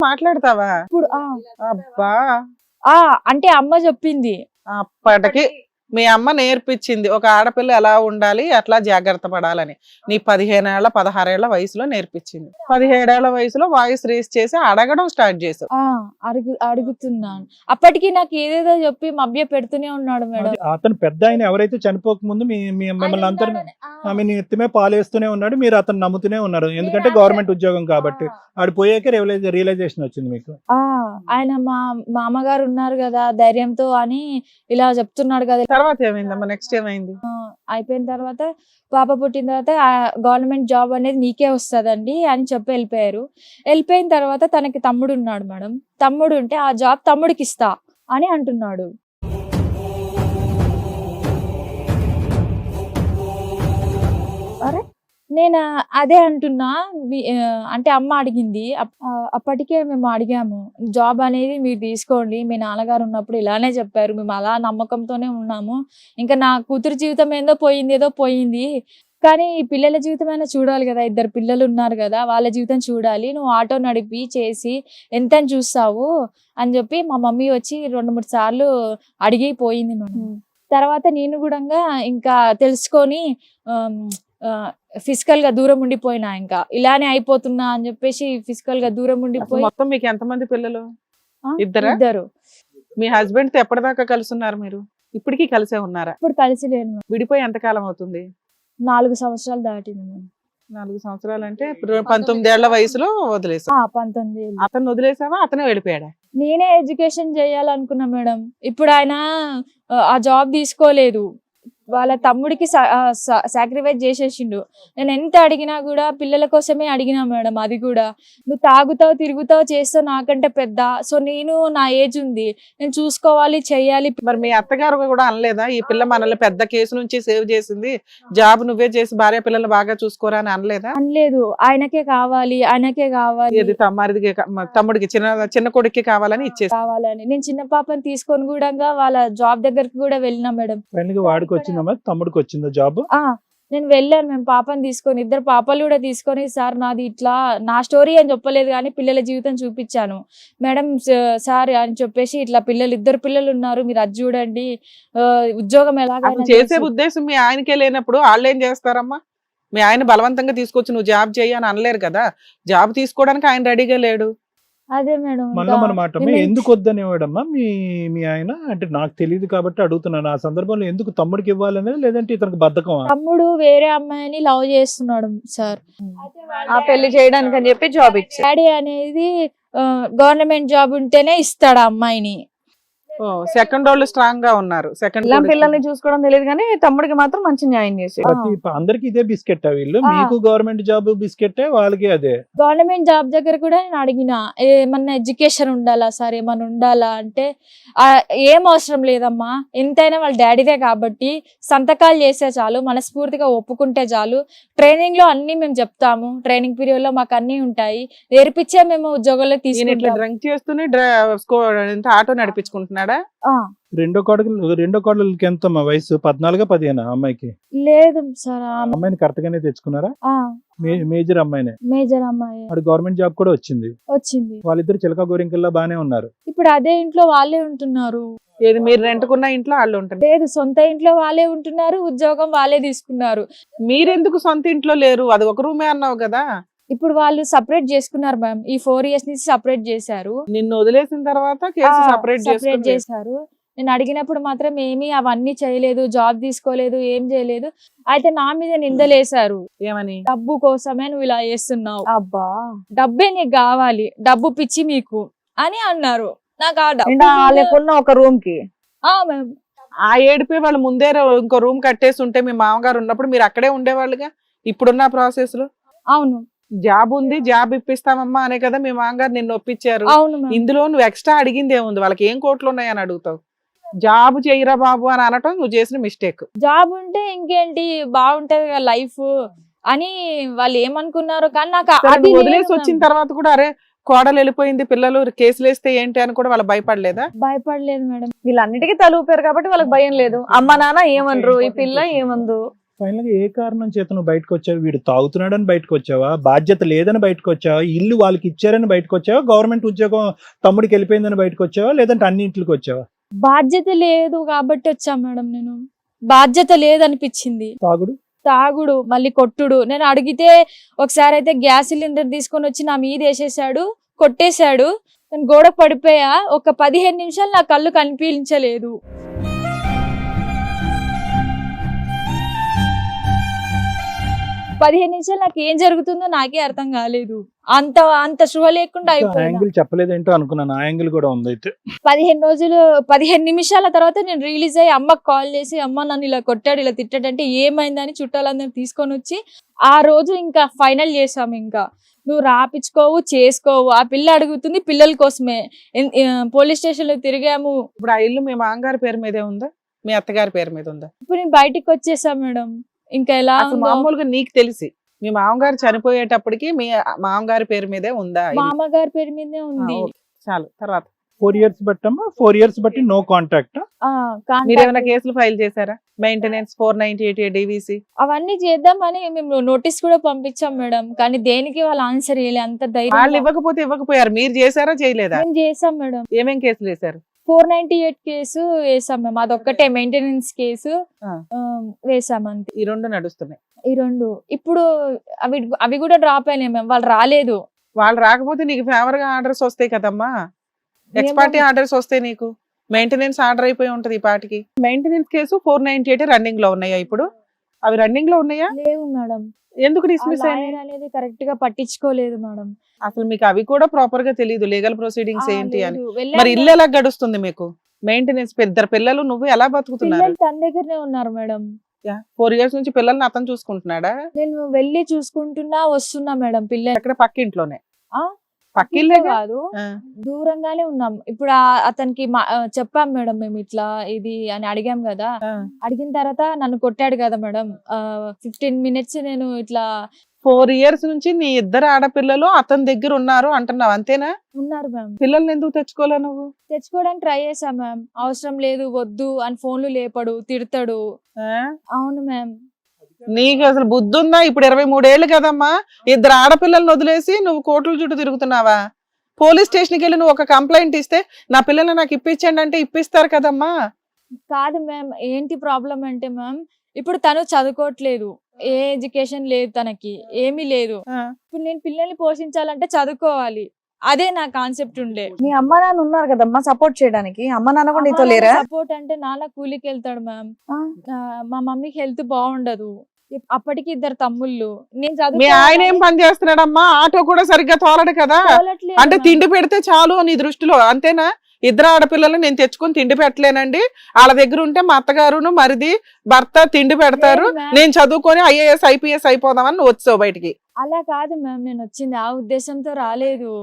మాట్లాడతావా? ఇప్పుడు అబ్బా! అంటే అమ్మ చెప్పింది. అప్పటికి మీ అమ్మ నేర్పించింది ఒక ఆడపిల్ల ఎలా ఉండాలి, అట్లా జాగ్రత్త పడాలని. నీ 15 ఏళ్ల 16 ఏళ్ల వయసులో నేర్పించింది. 17 ఏళ్ల వయసులో వాయిస్ రేస్ చేసి అడగడం స్టార్ట్ చేసావు. అడుగుతున్నాను. అప్పటికి నాకు ఏదేదో చెప్పి మభ్య పెడుతూనే ఉన్నాడు మేడం. అతను పెద్ద ఆయన ఎవరైతే చనిపోక ముందు మిమ్మల్ని అందరినీ ఆమె ఎత్తిమే పాలేస్తూనే ఉన్నాడు. మీరు అతను నమ్ముతూనే ఉన్నారు, ఎందుకంటే గవర్నమెంట్ ఉద్యోగం కాబట్టి. ఆడు పోయాక రియలైజేషన్ వచ్చింది మీకు. ఆయన మా అమ్మగారు ఉన్నారు కదా ధైర్యంతో అని ఇలా చెప్తున్నాడు కదా. తర్వాత ఏమైందమ్మా? నెక్స్ట్ ఏమైంది? అయిపోయిన తర్వాత పాప పుట్టిన తర్వాత గవర్నమెంట్ జాబ్ అనేది నీకే వస్తుందండి అని చెప్పి వెళ్ళిపోయారు. వెళ్ళిపోయిన తర్వాత తనకి తమ్ముడు ఉన్నాడు మేడం. తమ్ముడు ఉంటే ఆ జాబ్ తమ్ముడికి ఇస్తా అని అంటున్నాడు. నేను అదే అంటున్నా. అంటే అమ్మ అడిగింది. అప్పటికే మేము అడిగాము, జాబ్ అనేది మీరు తీసుకోండి, మీ నాన్నగారు ఉన్నప్పుడు ఇలానే చెప్పారు, మేము అలా నమ్మకంతోనే ఉన్నాము. ఇంకా నా కూతురు జీవితం ఏదో పోయింది, కానీ ఈ పిల్లల జీవితమైనా చూడాలి కదా. 2 పిల్లలు ఉన్నారు కదా, వాళ్ళ జీవితం చూడాలి. నువ్వు ఆటో నడిపి చేసి ఎంత చూస్తావు అని చెప్పి మా మమ్మీ వచ్చి 2-3 సార్లు అడిగి పోయింది మేడం. తర్వాత నేను కూడా ఇంకా తెలుసుకొని ఫిజికల్ గా దూరం ఉండిపోయినా, ఇంకా ఇలానే అయిపోతున్నా అని చెప్పేసి ఫిజికల్ గా దూరం ఉండిపోయి. మొత్తం మీకు ఎంతమంది పిల్లలు? ఇద్దరు. మీ హస్బెండ్ తో ఎప్పటిదాకా కలిసి ఉన్నారు మీరు? ఇప్పటికీ కలిసే ఉన్నారా? ఇప్పుడు కలిసి లేను. విడిపోయి ఎంతకాలం అవుతుంది? 4 సంవత్సరాలు దాటింది. 4 సంవత్సరాలు అంటే 19 ఏళ్ల వయసులో వదిలేసా? 19 ఏళ్ళు. అతను వదిలేసావా? అతనే వెళ్ళిపోయాడా? నేనే ఎడ్యుకేషన్ చేయాలనుకున్నా మేడం. ఇప్పుడు ఆయన ఆ జాబ్ తీసుకోలేదు, వాళ్ళ తమ్ముడికి సాక్రిఫైస్ చేసేసిండు. నేను ఎంత అడిగినా కూడా పిల్లల కోసమే అడిగినా మేడం. అది కూడా నువ్వు తాగుతావు తిరుగుతావు చేస్తావు నాకంటే పెద్ద, సో నేను నా ఏజ్ ఉంది, నేను చూసుకోవాలి చెయ్యాలి. మరి మీ అత్తగారు కూడా అనలేదా, ఈ పిల్ల మనల్ని పెద్ద కేసు నుంచి సేవ్ చేసింది, జాబ్ నువ్వే చేసి భార్య పిల్లలు బాగా చూసుకోరా అని అనలేదా? అనలేదు. ఆయనకే కావాలి. ఇది తమ్ముడికి చిన్న కొడుక్కి కావాలని ఇచ్చేసి కావాలని నేను చిన్న పాపని తీసుకొని కూడా వాళ్ళ జాబ్ దగ్గరికి కూడా వెళ్ళినా మేడం. వాడికి వచ్చిందా తమ్ముడికి వచ్చిందా జాబ్? నేను వెళ్ళాను మేము పాపని తీసుకొని, 2 పాపలు కూడా తీసుకొని, సార్ నాది ఇట్లా, నా స్టోరీ అని చెప్పలేదు కానీ పిల్లల జీవితం చూపించాను మేడం. సార్ అని చెప్పేసి ఇట్లా 2 పిల్లలు ఉన్నారు, మీరు అది చూడండి, ఉద్యోగం ఎలాగైనా చేసే ఉద్దేశం మీ ఆయనకే లేనప్పుడు వాళ్ళు ఏం చేస్తారమ్మా? మీ ఆయన బలవంతంగా తీసుకొచ్చి నువ్వు జాబ్ చేయి అని అనలేరు కదా. జాబ్ తీసుకోవడానికి ఆయన రెడీగా లేడు. అదే మేడం. ఎందుకు వద్దనేవాడమ్మా మీ ఆయన? అంటే నాకు తెలియదు కాబట్టి అడుగుతున్నాను. ఆ సందర్భంలో ఎందుకు తమ్ముడికి ఇవ్వాలనేది, లేదంటే ఇతనికి బద్ధకం? తమ్ముడు వేరే అమ్మాయిని లవ్ చేస్తున్నాడు సార్, ఆ పెళ్లి చేయడానికి అని చెప్పి జాబ్ ఇచ్చాడు. డాడీ అనేది గవర్నమెంట్ జాబ్ ఉంటేనే ఇస్తాడు ఆ అమ్మాయిని. సెకండ్ వాళ్ళు స్ట్రాంగ్ గా ఉన్నారు. పిల్లల్ని చూసుకోవడం తెలియదు కానీ తమ్ముడికి మాత్రం మంచి న్యాయం చేసి. అందరికి ఇదే బిస్కెట్ వీళ్ళు, మీకు గవర్నమెంట్ జాబ్ బిస్కెట్, వాళ్ళకి అదే. గవర్నమెంట్ జాబ్ దగ్గర కూడా నేను అడిగిన, ఏమన్నా ఎడ్యుకేషన్ ఉండాలా సార్, ఏమన్నా ఉండాలా అంటే ఏం అవసరం లేదమ్మా, ఎంతైనా వాళ్ళ డాడీదే కాబట్టి సంతకాలు చేసే చాలు, మనస్ఫూర్తిగా ఒప్పుకుంటే చాలు, ట్రైనింగ్ లో అన్ని మేము చెప్తాము, ట్రైనింగ్ పీరియడ్ లో మాకు అన్ని ఉంటాయి, నేర్పించే మేము ఉద్యోగంలో తీసుకుంటాం. డ్రింక్ చేస్తూనే ఆటో నడిపించుకుంటున్నాడా? రెండో కోడలికి ఎంత వయసు? 14-15 అమ్మాయికి? లేదు సార్, అమ్మాయిని కరెక్ట్ గానే తెచ్చుకున్నారా? మేజర్ అమ్మాయినే. మేజర్ అమ్మాయి. అది గవర్నమెంట్ జాబ్ కూడా వచ్చింది. వాళ్ళిద్దరు చిలక గోరింకల్లా బానే ఉన్నారు. ఇప్పుడు అదే ఇంట్లో వాళ్ళే ఉంటున్నారు. ఏది మీరు రెంట్కున్న ఇంట్లో వాళ్ళు ఉంటారు? లేదు, సొంత ఇంట్లో వాళ్ళే ఉంటున్నారు, ఉద్యోగం వాళ్ళే తీసుకున్నారు. మీరెందుకు సొంత ఇంట్లో లేరు? అది ఒక రూమే అన్నావు కదా. ఇప్పుడు వాళ్ళు సపరేట్ చేసుకున్నారు మ్యామ్. ఈ 4 years నుంచి సపరేట్ చేశారు. నిన్ను వదిలేసిన తర్వాత కేసు సపరేట్ చేశారు. నేను అడిగినప్పుడు మాత్రం ఏమీ అవన్నీ చేయలేదు, జాబ్ తీసుకోలేదు, ఏం చేయలేదు. అయితే నా మీద నిందలేశారు. ఏమని? డబ్బు కోసమే నువ్వు ఇలా చేస్తున్నావు, అబ్బా డబ్బే నీకు కావాలి, డబ్బు పిచ్చి మీకు అని అన్నారు. నాకు ఒక రూమ్ కి ఆ ఏడిపే వాళ్ళు ముందే ఇంకో రూమ్ కట్టేసి ఉంటే మీ మామగారు ఉన్నప్పుడు మీరు అక్కడే ఉండేవాళ్ళుగా ఇప్పుడున్న ప్రాసెస్ లో. అవును, జాబ్ ఉంది, జాబ్ ఇప్పిస్తామమ్మా అనే కదా మీ మామగారు నిన్ను ఒప్పించారు. ఇందులో నువ్వు ఎక్స్ట్రా అడిగింది ఏముంది? వాళ్ళకి ఏం కోట్లు ఉన్నాయని అడుగుతావు. జాబ్ చెయ్యరా బాబు అని అనటం నువ్వు చేసిన మిస్టేక్. జాబ్ ఉంటే ఇంకేంటి బాగుంటది కదా లైఫ్ అని వాళ్ళు ఏమనుకున్నారు. కానీ నాకు వదిలేసి వచ్చిన తర్వాత కూడా అరే కోడలు వెళ్ళిపోయింది, పిల్లలు కేసులు వేస్తే ఏంటి అని కూడా వాళ్ళు భయపడలేదా? భయపడలేదు మేడం. వీళ్ళన్నిటికీ తలూపారు కాబట్టి వాళ్ళకి భయం లేదు. అమ్మ నాన్న ఏమనరు, ఈ పిల్ల ఏమందు. ఫైనల్ గా ఏ కారణం చేత నువ్వు బయటకు వచ్చావు? వీడు తాగుతున్నాడని బయటకు వచ్చావా, బాధ్యత లేదని బయటకు వచ్చావా, ఇల్లు వాళ్ళకి ఇచ్చారని బయటకు వచ్చావా, గవర్నమెంట్ ఉద్యోగం తమ్ముడికి వెళ్ళిపోయిందని బయటకు వచ్చావా, లేదంటే అన్నింటికి వచ్చావా? బాధ్యత లేదు కాబట్టి వచ్చా మేడం. నేను బాధ్యత లేదనిపించింది. తాగుడు మళ్ళీ కొట్టుడు. నేను అడిగితే ఒకసారి అయితే గ్యాస్ సిలిండర్ తీసుకొని వచ్చి నా మీద వేసేసాడు, కొట్టేశాడు. నేను గోడకు పడిపోయా. ఒక 15 నిమిషాలు నా కళ్ళు కనిపించలేదు. పదిహేను నిమిషాలు నాకు ఏం జరుగుతుందో నాకే అర్థం కాలేదు. అంత శుభ లేకుండా అయిపోయింది. యాంగిల్ చెప్పలేదేంటో అనుకున్నాను, ఆ యాంగిల్ కూడా ఉంది. అయితే 15 నిమిషాల తర్వాత నేను రిలీజ్ అయ్యి అమ్మకి కాల్ చేసి, అమ్మ నన్ను ఇలా కొట్టాడు, ఇలా తిట్టాడంటే ఏమైందని చుట్టాలందరూ తీసుకొని వచ్చి ఆ రోజు ఇంకా ఫైనల్ చేసాము. ఇంకా నువ్వు రాపించుకోవు, చేసుకోవు. ఆ పిల్ల అడుగుతుంది పిల్లల కోసమే. పోలీస్ స్టేషన్ లో తిరిగాము. ఇప్పుడు ఆ ఇల్లు మీ మామగారి పేరు మీదే ఉందా, మీ అత్తగారి పేరు మీద ఉందా? ఇప్పుడు నేను బయటికి వచ్చేసా మేడం. ఇంకా ఎలా మామూలుగా నీకు తెలిసి మీ మామగారు చనిపోయేటప్పటికి మీ మామగారి పేరు మీదే ఉందా? మామగారి పేరు మీదే ఉంది. చాలు. తర్వాత 4 years బట్టమ్మా, 4 years బట్టి నో కాంటాక్ట్. మీరు ఏమైనా కేసులు ఫైల్ చేశారా? మెయింటెనెన్స్ 498 డివిసి అవన్నీ చేద్దామని మేము నోటీస్ కూడా పంపించాం మేడం. కానీ దేనికి వాళ్ళు ఆన్సర్ ఇవ్వలే. అంత ధైర్యం వాళ్ళు ఇవ్వకపోయారు. మీరు చేశారా చేయలేదా? మేము చేసాం మేడం. ఏమేం కేసులు వేశారు? 498 కేసు వేసాం మేము. అదొక్కటే మెయింటెనెన్స్ కేసు వేసాం అంతే. ఈ 2 నడుస్తున్నాయి. ఈ 2 ఇప్పుడు అవి కూడా డ్రాప్ అయినాయి మేము. వాళ్ళు రాలేదు. వాళ్ళు రాకపోతే నీకు ఫేవర్ గా ఆర్డర్స్ వస్తాయి కదమ్మా. ఎక్స్పార్టీ ఆర్డర్స్ వస్తాయి నీకు. మెయింటెనెన్స్ ఆర్డర్ అయిపోయి ఉంటది ఈ పాటికి. మెయింటెనెన్స్ కేసు 498 రన్నింగ్ లో ఉన్నాయా ఇప్పుడు? అవి రన్నింగ్ లో ఉన్నాయా? లేవు మేడం. ఎందుకు డిస్మిస్ అనేది కరెక్ట్ గా పట్టించుకోలేదు మేడం. అసలు మీకు అవి కూడా ప్రాపర్ గా తెలియదు లీగల్ ప్రొసీడింగ్స్ ఏంటి అని. మరి ఇల్లు ఎలా గడుస్తుంది మీకు? మెయింటెనెన్స్, 2 పిల్లలు, నువ్వు ఎలా బతుకుతున్నారు? తన దగ్గరనే ఉన్నారు మేడం. 4 years నుంచి పిల్లల్ని అతను చూసుకుంటున్నాడా? నేను వెళ్ళి చూసుకుంటున్నా వస్తున్నా మేడం. పిల్లలు ఎక్కడ? పక్కింట్లోనే? పక్కిల్లే కాదు, దూరంగానే ఉన్నాం. ఇప్పుడు అతనికి చెప్పాం మేడం, మేము ఇట్లా ఇది అని అడిగాం కదా. అడిగిన తర్వాత నన్ను కొట్టాడు కదా మేడం. 15 minutes నేను ఇట్లా 4 years నుంచి నీ 2 ఆడపిల్లలు అతని దగ్గర ఉన్నారు అంటున్నావు, అంతేనా? ఉన్నారు మ్యామ్. పిల్లల్ని ఎందుకు తెచ్చుకోలే నువ్వు? తెచ్చుకోవడానికి ట్రై చేశా మ్యామ్. అవసరం లేదు, వద్దు అని ఫోన్లు లేపడు, తిడతాడు. అవును మ్యామ్. నీకు అసలు బుద్ధి ఉందా? ఇప్పుడు 23 ఏళ్ళు కదమ్మా, 2 ఆడపిల్లల్ని వదిలేసి నువ్వు కోర్టుల చుట్టూ తిరుగుతున్నావా? పోలీస్ స్టేషన్కి వెళ్ళి నువ్వు ఒక కంప్లైంట్ ఇస్తే నా పిల్లల్ని నాకు ఇప్పించండి అంటే ఇప్పిస్తారు కదమ్మా. కాదు మ్యామ్, ఏంటి ప్రాబ్లం అంటే మ్యామ్, ఇప్పుడు తను చదువుకోవట్లేదు, ఏ ఎడ్యుకేషన్ లేదు తనకి, ఏమీ లేదు. ఇప్పుడు నేను పిల్లల్ని పోషించాలంటే చదువుకోవాలి. అదే నా కాన్సెప్ట్ ఉండే. మీ అమ్మ నాన్న ఉన్నారు కదమ్మా సపోర్ట్ చేయడానికి. అమ్మ నాన్న కూడా నీతో లేరా? సపోర్ట్ అంటే నాన్న కూలికి వెళ్తాడు మ్యామ్. మా మమ్మీకి హెల్త్ బాగుండదు. అప్పటికి 2 తమ్ముళ్ళు. నేను మీ ఆయన ఏం పని చేస్తున్నాడమ్మా? ఆటో కూడా సరిగ్గా తోలడు కదా. అంటే తిండి పెడితే చాలు నీ దృష్టిలో, అంతేనా? 2 ఆడపిల్లలు నేను తెచ్చుకొని తిండి పెట్టలేనండి, వాళ్ళ దగ్గర ఉంటే మా అత్తగారును మరిది భర్త తిండి పెడతారు, నేను చదువుకొని IAS IPS అయిపోదామని నువ్వు వచ్చావు బయటికి. అలా కాదు మ్యామ్, నేను వచ్చింది ఆ ఉద్దేశంతో రాలేదు.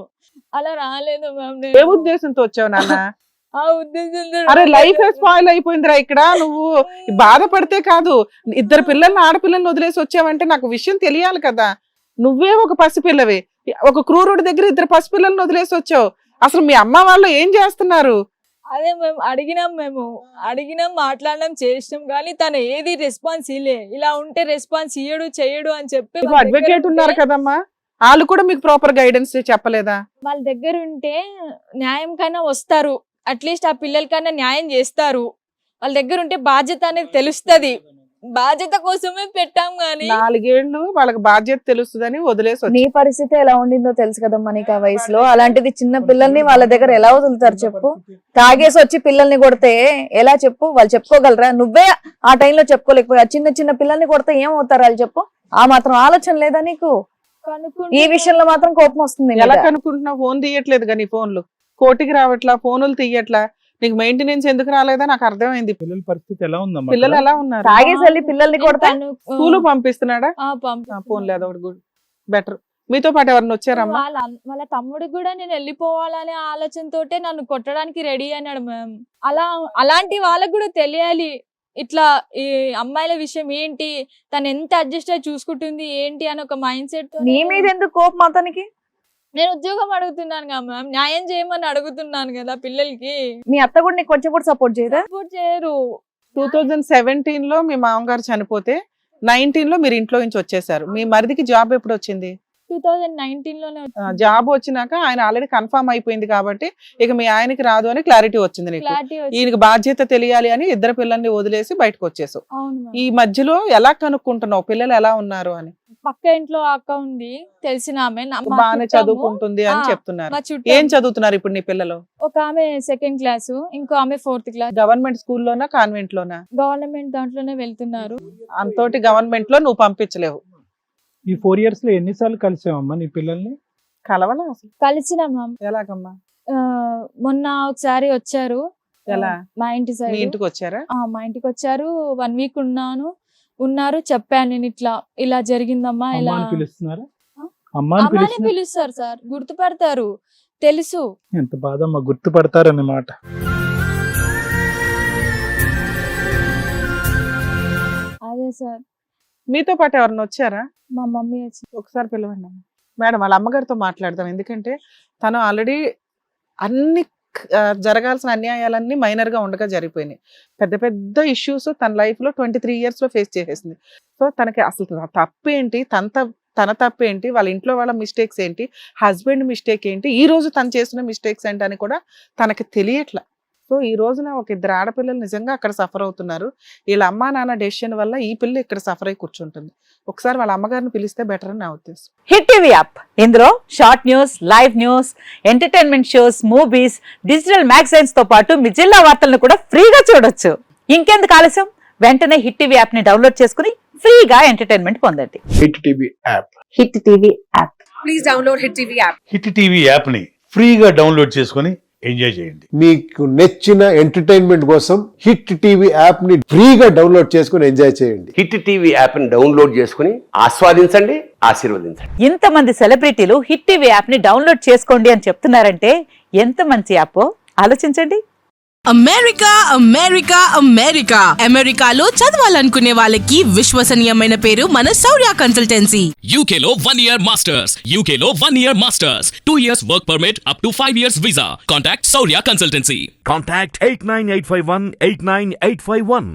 అలా రాలేదు మ్యామ్. ఏ ఉద్దేశంతో వచ్చావు నాన్న? ఆ ఉద్దేశంతో. అరే లైఫ్ స్పాయిల్ అయిపోయిందిరా ఇక్కడ. నువ్వు బాధపడితే కాదు, 2 పిల్లల్ని ఆడపిల్లల్ని వదిలేసి వచ్చావంటే నాకు విషయం తెలియాలి కదా. నువ్వే ఒక పసిపిల్లవి, ఒక క్రూరుడి దగ్గర 2 పసిపిల్లల్ని వదిలేసి వచ్చావు. అసలు మీ అమ్మ వాళ్ళు ఏం చేస్తున్నారు? అదే మేము అడిగినాం, మాట్లాడినాం, చేసినాం, కానీ తను ఏది రెస్పాన్స్ ఇలే. ఇలా ఉంటే రెస్పాన్స్ చెయ్యడు అని చెప్పి అడ్వకేట్ ఉన్నారు కదమ్మా, వాళ్ళు కూడా మీకు ప్రాపర్ గైడెన్స్ చెప్పలేదా? వాళ్ళ దగ్గర ఉంటే న్యాయం కన్నా వస్తారు, అట్లీస్ట్ ఆ పిల్లలకన్నా న్యాయం చేస్తారు. వాళ్ళ దగ్గర ఉంటే బాధ్యత అనేది తెలుస్తది. బాధ్యత కోసమే పెట్టాం గానీ 4 ఏళ్ళు వాళ్ళకి బాధ్యత తెలుస్తుందని వదిలేసి. నీ పరిస్థితి ఎలా ఉండిందో తెలుసు కదమ్మా నీకు ఆ వయసులో. అలాంటిది చిన్న పిల్లల్ని వాళ్ళ దగ్గర ఎలా వదులుతారు చెప్పు? తాగేసి వచ్చి పిల్లల్ని కొడితే ఎలా చెప్పు? వాళ్ళు చెప్పుకోగలరా? నువ్వే ఆ టైంలో చెప్పుకోలేకపోయా. చిన్న పిల్లల్ని కొడితే ఏమవుతారు వాళ్ళు చెప్పు? ఆ మాత్రం ఆలోచన లేదా నీకు? ఈ విషయంలో మాత్రం కోపం వస్తుంది. ఎలా కనుక్కుంటున్నావు? ఫోన్ తీయట్లేదు కానీ ఫోన్లు కోటికి రావట్లా, ఫోన్లు తీయట్లా. నీకు మెయింటెనెన్స్ ఎందుకు రాలేదా నాకు అర్థమైంది. పిల్లల పరిస్థితి ఎలా ఉందమ్మా? పిల్లలు ఎలా ఉన్నారు? తాగేసి వెళ్ళి పిల్లల్ని కొడతా స్కూల్ పంపిస్తున్నాడా? ఫోన్ లేదు, ఒకటి గుడ్ బెటర్. మీతో పాటు ఎవరిని వచ్చారమ్మా? వాళ్ళ తమ్ముడికి కూడా నేను వెళ్ళిపోవాలనే ఆలోచనతోటే నన్ను కొట్టడానికి రెడీ అన్నాడు మ్యామ్. అలాంటి వాళ్ళకు కూడా తెలియాలి ఇట్లా ఈ అమ్మాయిల విషయం ఏంటి, తను ఎంత అడ్జస్ట్ అయ్యి చూసుకుంటుంది ఏంటి అని ఒక మైండ్ సెట్. నీ మీద ఎందుకు కోపం అతనికి? నేను ఉద్యోగం అడుగుతున్నాను కదా మ్యామ్, న్యాయం చేయమని అడుగుతున్నాను కదా పిల్లలకి. మీ అత్త కూడా నీకు కొంచెం కూడా సపోర్ట్ చేయదా? సపోర్ట్ చేయరు. 2017 లో మీ మామగారు చనిపోతే 19 లో మీరు ఇంట్లో నుంచి వచ్చేసారు. మీ మరిదికి జాబ్ ఎప్పుడు వచ్చింది? 2019 లోనే జాబ్ వచ్చినాక ఆయన ఆల్రెడీ కన్ఫర్మ్ అయిపోయింది కాబట్టి ఇక మీ ఆయనకి రాదు అని క్లారిటీ వచ్చింది నీకు. క్లారిటీ వచ్చింది. ఈయనకి బాధ్యత తెలియాలి అని ఇద్దరు పిల్లల్ని వదిలేసి బయటకు వచ్చేసావు. అవును మ్యామ్. ఈ మధ్యలో ఎలా కనుక్కుంటున్నావు పిల్లలు ఎలా ఉన్నారు అని? పక్క ఇంట్లో అక్క ఉంది, తెలిసిన ఆమె బాగానే చదువుకుంటుంది అని చెప్తున్నారు. మా చుట్టూ ఏం చదువుతున్నారు ఇప్పుడు నీ పిల్లలు? ఒక ఆమె 2nd క్లాస్, ఇంకో ఆమె 4th క్లాస్. గవర్నమెంట్ స్కూల్లోనా కాన్వెంట్ లోనా? గవర్నమెంట్ దాంట్లోనే వెళ్తున్నారు. అంతోటి గవర్నమెంట్ లో నువ్వు పంపించలేవు. ఈ 4 years లో ఎన్నిసార్లు కలిసావమ్మా నీ పిల్లల్ని? కలవలా అసలు? కలిసిన మ్యామ్. ఎలాగమ్మా? మొన్న ఒకసారి వచ్చారు. ఎలా? మా ఇంటి మీ సైడ్ ఇంటికి వచ్చారా? మా ఇంటికి వచ్చారు. 1 week ఉన్నారు. చెప్పాను నేను ఇలా జరిగిందమ్మా, ఇలా. అమ్మాని పిలుస్తున్నారా? అమ్మాని అమ్మానే పిలుస్తున్నారు. పిలుస్తారు సార్, గుర్తుపడతారు, తెలుసు. ఎంత బాధ అమ్మా, గుర్తుపడతారన్నమాట. అదే సార్. మీతో పాటు ఎవరన్నా వచ్చారా? మా మమ్మీ వచ్చి ఒకసారి పిలవండి అమ్మ. మేడం వాళ్ళ అమ్మగారితో మాట్లాడదాం. ఎందుకంటే తను ఆల్రెడీ అన్ని జరగాల్సిన అన్యాయాలన్నీ మైనర్ గా ఉండగా జరిగిపోయినాయి. పెద్ద పెద్ద ఇష్యూస్ తన లైఫ్ లో 23 years లో ఫేస్ చేసేసింది. సో తనకి అసలు తప్పేంటి, తన తప్పేంటి, వాళ్ళ ఇంట్లో వాళ్ళ మిస్టేక్స్ ఏంటి, హస్బెండ్ మిస్టేక్ ఏంటి, ఈ రోజు తను చేసిన మిస్టేక్స్ ఏంటి అని కూడా తనకి తెలియట్లా. సో ఈ రోజున ఒక ఇద్దరు ఆడపిల్లలు నిజంగా అక్కడ సఫర్ అవుతున్నారు. వీళ్ళ అమ్మా నాన్న డెసిషన్ వల్ల ఈ పిల్ల ఇక్కడ సఫర్ అయి కూర్చుంటుంది. ఒకసారి వాళ్ళ అమ్మగారిని పిలిస్తే బెటర్ అని నా ఉద్దేశం. హిట్ టీవీ యాప్, ఇందులో short news, live news, entertainment shows, movies, digital magazines తో పాటు మీ జిల్లా వార్తలను కూడా ఫ్రీగా చూడొచ్చు. ఇంకెందుకు ఆలస్యం, వెంటనే హిట్ టీవీ యాప్ ని డౌన్లోడ్ చేసుకుని ఫ్రీగా ఎంటర్టైన్మెంట్ పొందండి. Hit TV app. Hit TV app. Please download Hit TV app. Hit TV యాప్ని ఫ్రీగా డౌన్లోడ్ చేసుకొని ఎంజాయ్ చేయండి. మీకు నచ్చిన ఎంటర్టైన్మెంట్ కోసం హిట్ టీవీ యాప్ ని ఫ్రీగా డౌన్లోడ్ చేసుకుని ఎంజాయ్ చేయండి. హిట్ టీవీ యాప్ని డౌన్లోడ్ చేసుకుని ఆస్వాదించండి, ఆశీర్వదించండి. ఇంతమంది సెలబ్రిటీలు హిట్ టీవీ యాప్ ని డౌన్లోడ్ చేసుకోండి అని చెప్తున్నారంటే ఎంత మంచి యాప్ ఆలోచించండి. అమెరికా అమెరికా అమెరికా అమెరికాలో చదవాలనుకునే వాళ్ళకి విశ్వసనీయమైన పేరు మన శౌర్య కన్సల్టెన్సీ. UK లో 1 year masters. UK లో 1 year masters. 2 years work permit up to 5 years visa. Contact Saurya Consultancy. Contact 89851 89851.